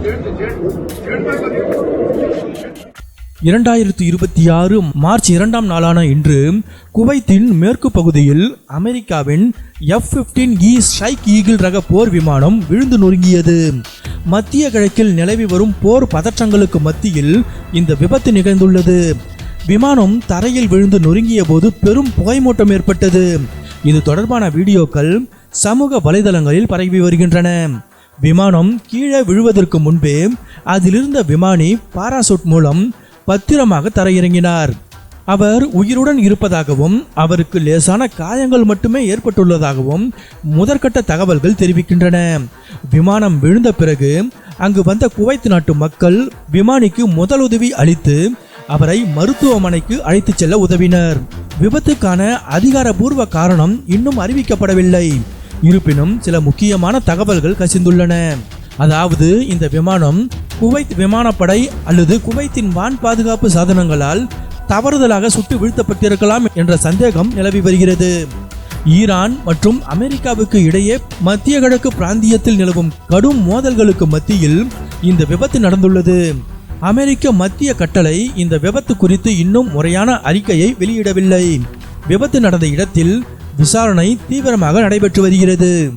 2026 March 2ஆம் நாளான இன்று குவைத்தின் மேற்கு பகுதியில் அமெரிக்காவின் F-15E ஸ்ட்ரைக் ஈகிள் ரக போர் விமானம் விழுந்து நொறுங்கியது. மத்திய கிழக்கில் நிலவி வரும் போர் பதற்றங்களுக்கு மத்தியில் இந்த விபத்து நிகழ்ந்துள்ளது. விமானம் தரையில் விழுந்து நொறுங்கிய போது பெரும் புகைமூட்டம் ஏற்பட்டது. இது தொடர்பான வீடியோக்கள் சமூக வலைதளங்களில் பரவி வருகின்றன. விமானம் கீழே விழுவதற்கு முன்பே அதிலிருந்த விமானி பாராசூட் மூலம் பத்திரமாக தரையிறங்கினார். அவர் உயிருடன் இருப்பதாகவும் அவருக்கு லேசான காயங்கள் மட்டுமே ஏற்பட்டுள்ளதாகவும் முதற்கட்ட தகவல்கள் தெரிவிக்கின்றன. விமானம் விழுந்த பிறகு அங்கு வந்த குவைத் நாட்டு மக்கள் விமானிக்கு முதலுதவி அளித்து அவரை மருத்துவமனைக்கு அழைத்துச் செல்ல உதவினர். விபத்துக்கான அதிகாரப்பூர்வ காரணம் இன்னும் அறிவிக்கப்படவில்லை. இருப்பினும் சில முக்கியமான தகவல்கள் கசிந்துள்ளன. அதாவது இந்த விமானம் குவைத் விமானப்படை அல்லது குவைத்தின் வான் பாதுகாப்பு சாதனங்களால் தவறுதலாக சுட்டு வீழ்த்தப்பட்டிருக்கலாம் என்ற சந்தேகம் நிலவி வருகிறது. ஈரான் மற்றும் அமெரிக்காவுக்கு இடையே மத்திய கிழக்கு பிராந்தியத்தில் நிலவும் கடும் மோதல்களுக்கு மத்தியில் இந்த விபத்து நடந்துள்ளது. அமெரிக்க மத்திய கட்டளை இந்த விபத்து குறித்து இன்னும் முறையான அறிக்கையை வெளியிடவில்லை. விபத்து நடந்த இடத்தில் விசாரணை தீவிரமாக நடைபெற்று வருகிறது.